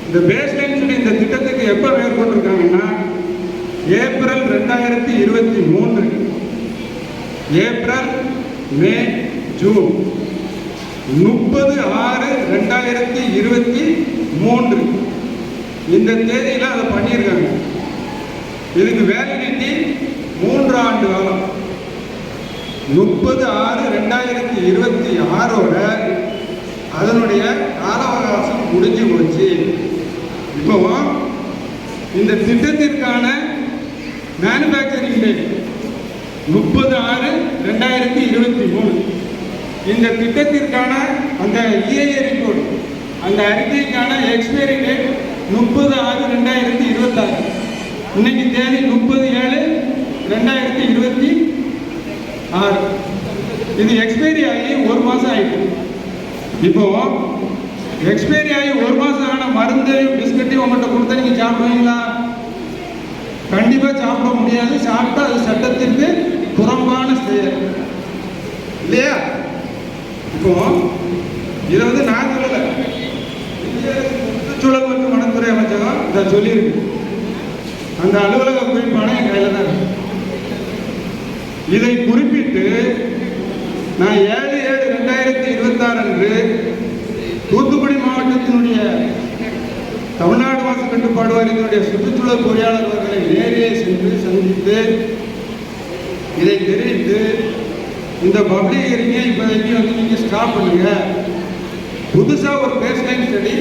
இந்த பேஸ்லைன் சொல்லி இந்த திட்டத்துக்கு எப்போ மேற்கொண்டிருக்காங்கன்னா ஏப்ரல் 2023, ஏப்ரல், மே, ஜூன், 30/6/2023 இந்த தேதியில் அதை பண்ணியிருக்காங்க. இதுக்கு வேலிடிட்டி 3 ஆண்டு காலம். 30/6/2026 அதனுடைய கால அவகாசம் முடிஞ்சு போச்சு. இப்போ இந்த திட்டத்திற்கான மேனுஃபேக்சரிங் டேட் 30/6/2023. இந்த திட்டத்திற்கான அந்த இஐஏ ரிப்போர்ட், அந்த அறிக்கைக்கான எக்ஸ்பைரி டேட் 30/6/2026. இன்னைக்கு தேதி 30/7/2026. இது எக்ஸ்பைரி ஆகி 1 மாதம் ஆகிட்டு. இப்போ எக்ஸ்பைரி ஆகி 1 மாதம் ஆன மருந்தையும் பிஸ்கட்டையும் உங்கள்கிட்ட கொடுத்தா நீங்கள் சாப்பிடுவீங்களா? கண்டிப்பாக சாப்பிட முடியாது. சாப்பிட்டா அது சட்டத்திற்கு புறம்பான செயல் இல்லையா? இப்போ இதை நான் சொல்லலை, சுற்றுச்சூழல் மற்றும் வனத்துறை அமைச்சகம் இதை சொல்லியிருக்கு. அந்த அலுவலக குறிப்பான என் கையில் தான் இருக்கு. இதை குறிப்பிட்டு நான் 7/7/2026 அன்று தூத்துக்குடி மாவட்டத்தினுடைய தமிழ்நாடு மாசு கட்டுப்பாடு வாரியத்தினுடைய சுற்றுச்சூழல் பொறியாளர் அவர்களை நேரே சென்று சந்தித்து இதை தெரிவித்து, இந்த பப்ளிக் ஹியரிங்கை இப்போதைக்கு நீங்கள் ஸ்டாப் பண்ணுங்க, புதுசாக ஒரு பேஸ்லைன் ஸ்டடி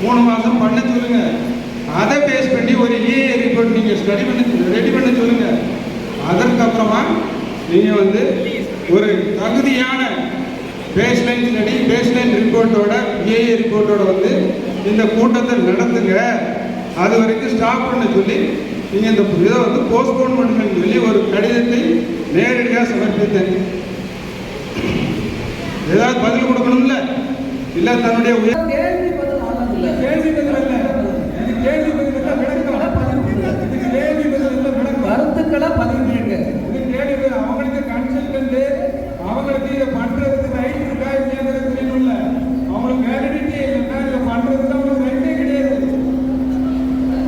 3 மாதம் பண்ண சொல்லுங்க, அதை பேஸ் பண்ணி ஒரு இஏ ரிப்போர்ட் நீங்கள் ஸ்டடி பண்ணி ரெடி பண்ண சொல்லுங்க. அதற்கப்புறமா நீங்கள் ஒரு தகுதியான பேஸ்லைன் ஸ்டடி, பேஸ்லைன் ரிப்போர்ட்டோட, இஏ ரிப்போர்ட்டோட இந்த கூட்டத்தை நடத்துங்க, அது வரைக்கும் ஸ்டாப் பண்ண சொல்லி நீங்கள் இந்த இதை போஸ்ட்போன் பண்ணுங்கன்னு சொல்லி ஒரு கடிதத்தை நேரடியாக சமர்ப்பித்தேன். ஏதாவது பதில் கொடுக்கணும்ல? இல்லை தன்னுடைய கேள்வி பதில் அல்ல, கேள்வி பதில் கருத்துக்களை பதிவுங்க. இது கேள்வி அவங்களுக்கு கன்சல்டன்ட், அவங்களுக்கு இதை பண்றதுக்கு ரைட் இருக்கா இல்லையாங்கிறது தெரியணும்ல. அவங்களுக்கு வேலிடிட்டி இல்லைன்னா இதை பண்றதுக்கு அவங்களுக்கு ரைட்டே கிடையாது.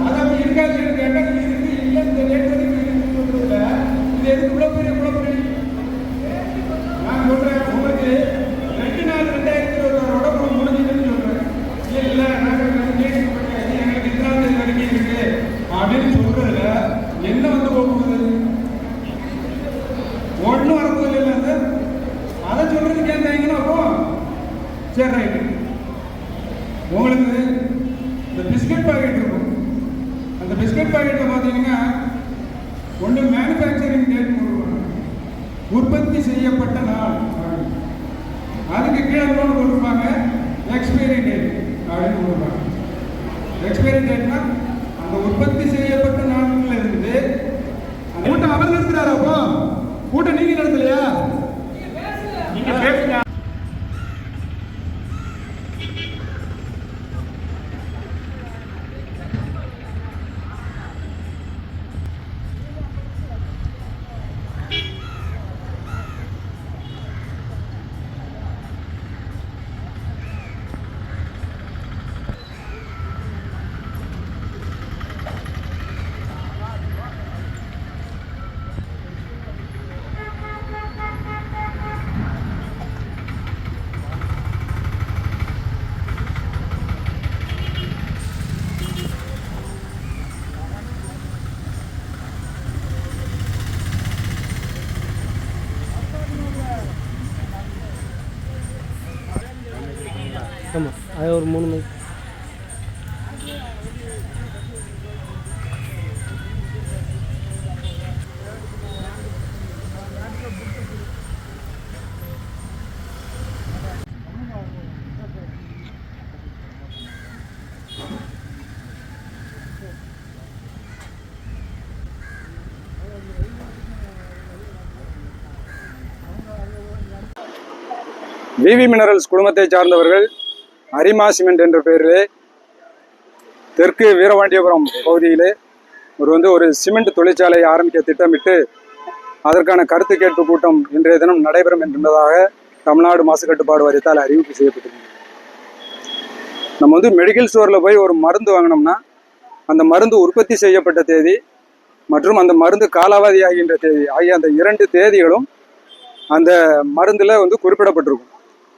அது அப்படி இருக்காது கேட்டால் இருக்கு, இல்லை இந்த ரேட் வரைக்கும் இருக்குன்றதுல இது எதுக்கு இவ்வளோ பெரிய குழப்பம்? நான் சொல்றேன், உங்களுக்கு 2/4/2026 முடிஞ்சுதுன்னு சொல்றேன். இல்லை நாங்கள் எங்களுக்கு இத்தனாம் தேதி வரைக்கும் இருக்கு அப்படின்னு சொல்றதுல என்ன போகுது? ஒன்றும் வரப்போது இல்லை சார். அதை சொல்றதுக்கு கேட்டாங்கன்னா அப்போ சரி ரைட்டு. உங்களுக்கு இந்த பிஸ்கட் பாக்கெட் இருக்கும், அந்த பிஸ்கட் பாக்கெட்டில் பார்த்தீங்கன்னா ஒன்று மேனுஃபேக்சரிங் டேட் போடுவாங்க, உற்பத்தி செய்யப்பட்ட நாள். அதுக்கு கீழே லோன் கொடுப்பாங்க எக்ஸ்பைரி டேட் அப்படின்னு கொடுப்பாங்க. எக்ஸ்பைரி டேட்னா அந்த உற்பத்தி செய்யப்பட்ட நாட்கள் இருந்து கூட்டம் அவர் நடத்துறாரு. அப்போ கூட்டம் நீங்க நடத்தலையா? நீங்க பேசுங்க. ஆமாம், அது ஒரு 3 மணி. விவி மினரல்ஸ் குடும்பத்தை சார்ந்தவர்கள் அரிமா சிமெண்ட் என்ற பெயரிலே தெற்கு வீரபாண்டியபுரம் பகுதியிலே ஒரு சிமெண்ட் தொழிற்சாலை ஆரம்பிக்க திட்டமிட்டு அதற்கான கருத்து கேட்பு கூட்டம் இன்றைய தினம் நடைபெறும் என்பதாக தமிழ்நாடு மாசு கட்டுப்பாடு வாரியத்தால் அறிவிப்பு செய்யப்பட்டது. நம்ம வந்து மெடிக்கல் ஸ்டோரில் போய் ஒரு மருந்து வாங்கினோம்னா அந்த மருந்து உற்பத்தி செய்யப்பட்ட தேதி மற்றும் அந்த மருந்து காலாவதி ஆகின்ற தேதி ஆகிய அந்த 2 தேதிகளும் அந்த மருந்தில் வந்து குறிப்பிடப்பட்டிருக்கும்.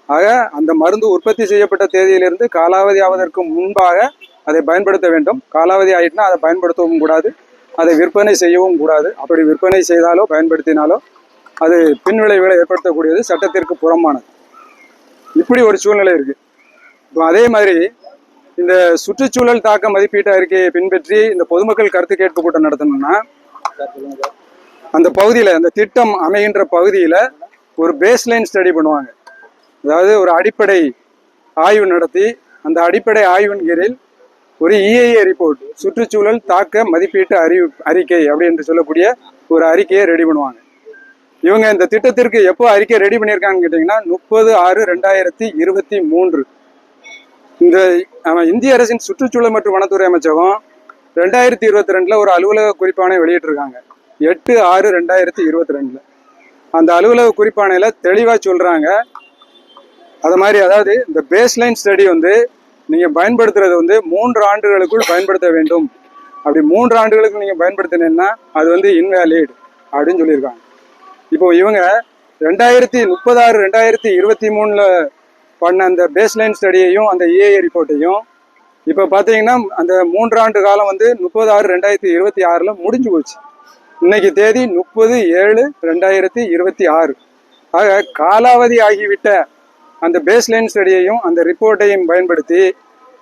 ஆக அந்த மருந்து உற்பத்தி செய்யப்பட்ட தேதியிலிருந்து காலாவதி ஆவதற்கு முன்பாக அதை பயன்படுத்த வேண்டும். காலாவதி ஆகிட்டுனா அதை பயன்படுத்தவும் கூடாது, அதை விற்பனை செய்யவும் கூடாது. அப்படி விற்பனை செய்தாலோ பயன்படுத்தினாலோ அது பின்விளைவுகளை ஏற்படுத்தக்கூடியது, சட்டத்திற்கு புறம்பானது. இப்படி ஒரு சூழ்நிலை இருக்குது. இப்போ அதே மாதிரி இந்த சுற்றுச்சூழல் தாக்க மதிப்பீட்டு அறிக்கையை பின்பற்றி இந்த பொதுமக்கள் கருத்து கேட்பு கூட்டம் நடத்தணும்னா அந்த பகுதியில், அந்த திட்டம் அமைகின்ற பகுதியில் ஒரு பேஸ்லைன் ஸ்டடி பண்ணுவாங்க. அதாவது ஒரு அடிப்படை ஆய்வு நடத்தி அந்த அடிப்படை ஆய்வின் கீழில் ஒரு EIA ரிப்போர்ட், சுற்றுச்சூழல் தாக்க மதிப்பீட்டு அறிக்கை அப்படி என்று சொல்லக்கூடிய ஒரு அறிக்கையை ரெடி பண்ணுவாங்க. இவங்க இந்த திட்டத்திற்கு எப்போ அறிக்கை ரெடி பண்ணியிருக்காங்கன்னு கேட்டிங்கன்னா 30/6/2023 இந்த இந்திய அரசின் சுற்றுச்சூழல் மற்றும் வனத்துறை அமைச்சகம் 2022 ஒரு அலுவலக குறிப்பாணை வெளியிட்டிருக்காங்க. 8/6/2022 அந்த அலுவலக குறிப்பாணையில தெளிவாக சொல்றாங்க. அது மாதிரி அதாவது இந்த பேஸ்லைன் ஸ்டடி வந்து நீங்க பயன்படுத்துறது வந்து 3 ஆண்டுகளுக்குள் பயன்படுத்த வேண்டும். அப்படி 3 ஆண்டுகளுக்கு நீங்க பயன்படுத்தினீங்கன்னா அது வந்து இன்வேலிட் அப்படின்னு சொல்லியிருக்காங்க. இப்போ இவங்க 2030/6/2023 பண்ண அந்த பேஸ்லைன் ஸ்டடியையும் அந்த EIA ரிப்போர்ட்டையும் இப்போ பார்த்தீங்கன்னா அந்த 3 ஆண்டு காலம் வந்து 30/6/2026 முடிஞ்சு போச்சு. இன்னைக்கு தேதி 30/7/2026. ஆக காலாவதி ஆகிவிட்ட அந்த பேஸ்லைன் ஸ்டடியையும் அந்த ரிப்போர்ட்டையும் பயன்படுத்தி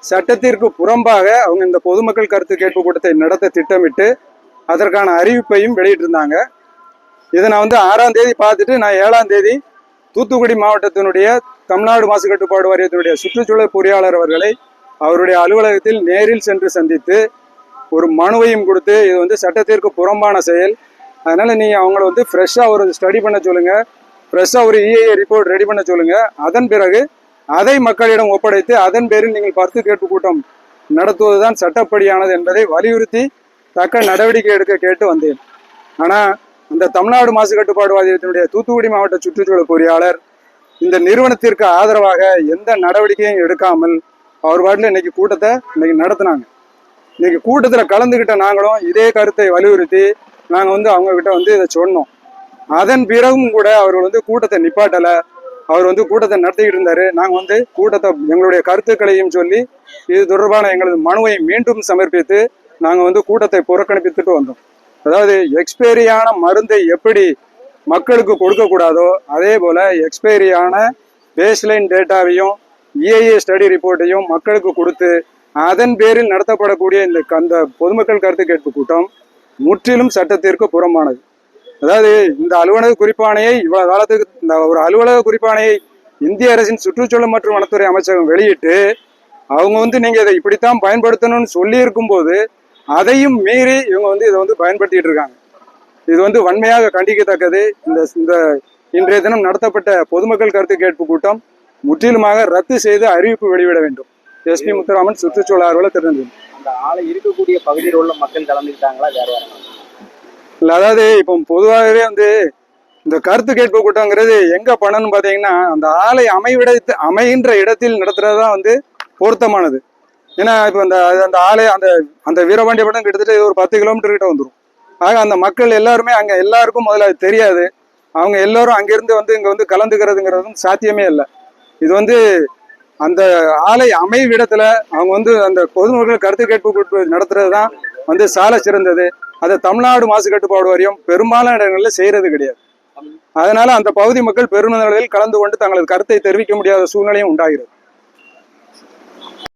சட்டத்திற்கு புறம்பாக அவங்க இந்த பொதுமக்கள் கருத்து கேட்பு கூட்டத்தை நடத்த திட்டமிட்டு அதற்கான அறிவிப்பையும் வெளியிட்டிருந்தாங்க. இதை நான் வந்து 6ஆம் தேதி பார்த்துட்டு நான் 7ஆம் தேதி தூத்துக்குடி மாவட்டத்தினுடைய தமிழ்நாடு மாசு கட்டுப்பாடு வாரியத்தினுடைய சுற்றுச்சூழல் பொறியாளர் அவர்களை அவருடைய அலுவலகத்தில் நேரில் சென்று சந்தித்து ஒரு மனுவையும் கொடுத்து, இது வந்து சட்டத்திற்கு புறம்பான செயல், அதனால நீங்க அவங்கள வந்து ஃப்ரெஷ்ஷாக ஒரு ஸ்டடி பண்ண சொல்லுங்க, ஃப்ரெஷ்ஷாக ஒரு EIA ரிப்போர்ட் ரெடி பண்ண சொல்லுங்க. அதன் பிறகு அதை மக்களிடம் ஒப்படைத்து அதன் பேரில் நீங்கள் கருத்து கேட்பு கூட்டம் நடத்துவதுதான் சட்டப்படியானது என்பதை வலியுறுத்தி தக்க நடவடிக்கை எடுக்க கேட்டு வந்தேன். ஆனால் அந்த தமிழ்நாடு மாசு கட்டுப்பாடு வாரியத்தினுடைய தூத்துக்குடி மாவட்ட சுற்றுச்சூழல் பொறியாளர் இந்த நிறுவனத்திற்கு ஆதரவாக எந்த நடவடிக்கையும் எடுக்காமல் அவர் பாட்டில் இன்னைக்கு கூட்டத்தை நடத்தினாங்க. இன்னைக்கு கூட்டத்தில் கலந்துக்கிட்ட நாங்களும் இதே கருத்தை வலியுறுத்தி நாங்கள் வந்து அவங்க கிட்ட வந்து இதை சொன்னோம். அதன் பிறகும் கூட அவர்கள் வந்து கூட்டத்தை நிப்பாட்டலை. அவர் வந்து கூட்டத்தை நடத்திக்கிட்டு இருந்தாரு. நாங்கள் வந்து கூட்டத்தை எங்களுடைய கருத்துக்களையும் சொல்லி இது தொடர்பான எங்களது மனுவை மீண்டும் சமர்ப்பித்து நாங்கள் வந்து கூட்டத்தை புறக்கணிப்பித்துட்டு வந்தோம். அதாவது எக்ஸ்பைரியான மருந்தை எப்படி மக்களுக்கு கொடுக்கக்கூடாதோ அதே போல எக்ஸ்பைரியான பேஸ்லைன் டேட்டாவையும் EIA ஸ்டடி ரிப்போர்ட்டையும் மக்களுக்கு கொடுத்து அதன் பேரில் நடத்தப்படக்கூடிய அந்த பொதுமக்கள் கருத்து கேட்பு கூட்டம் முற்றிலும் சட்டத்திற்கு புறம்பானது. அதாவது இந்த அலுவலக குறிப்பாணையை இவ்வளவு காலத்துக்கு இந்த ஒரு அலுவலக குறிப்பாணையை இந்திய அரசின் சுற்றுச்சூழல் மற்றும் வனத்துறை அமைச்சகம் வெளியிட்டு அவங்க வந்து நீங்க இதை இப்படித்தான் பயன்படுத்தணும்னு சொல்லி இருக்கும்போது அதையும் மீறி இவங்க வந்து இதை வந்து பயன்படுத்திட்டு இருக்காங்க. இது வந்து வன்மையாக கண்டிக்கத்தக்கது. இந்த இன்றைய தினம் நடத்தப்பட்ட பொதுமக்கள் கருத்து கேட்பு கூட்டம் முற்றிலுமாக ரத்து செய்து அறிவிப்பு வெளியிட வேண்டும். SP முத்துராமன், சுற்றுச்சூழல் ஆர்வலர், திருநெல்வேலி. அந்த ஆலை இருக்கக்கூடிய பகுதியில் உள்ள மக்கள் கலந்துக்கிட்டாங்களா வேற யாரும்? இல்லை, அதாவது இப்போ பொதுவாகவே வந்து இந்த கருத்து கேட்பு கூட்டங்கிறது எங்க பண்ணணும்னு பார்த்தீங்கன்னா அந்த ஆலை அமைகின்ற இடத்தில் நடத்துறது தான் வந்து பொருத்தமானது. ஏன்னா இப்போ அந்த ஆலை அந்த வீரபாண்டியபுரம் கிட்டத்தட்ட ஒரு 10 கிலோமீட்டர் கிட்ட வந்துடும். ஆக அந்த மக்கள் எல்லாருமே அங்கே எல்லாருக்கும் முதல்ல அது தெரியாது. அவங்க எல்லாரும் அங்கிருந்து வந்து இங்கே வந்து கலந்துக்கிறதுங்கிறதும் சாத்தியமே இல்லை. இது வந்து அந்த ஆலை அமைவிடத்துல அவங்க வந்து அந்த பொதுமக்கள் கருத்து கேட்பு நடத்துறது தான் வந்து சால சிறந்தது. அதை தமிழ்நாடு மாசு கட்டுப்பாடு வாரியம் பெரும்பாலான இடங்களில் செய்யறது கிடையாது. அதனால அந்த பகுதி மக்கள் பெருமளவில் கலந்து கொண்டு தங்களது கருத்தை தெரிவிக்க முடியாத சூழ்நிலையும் உண்டாகிறது.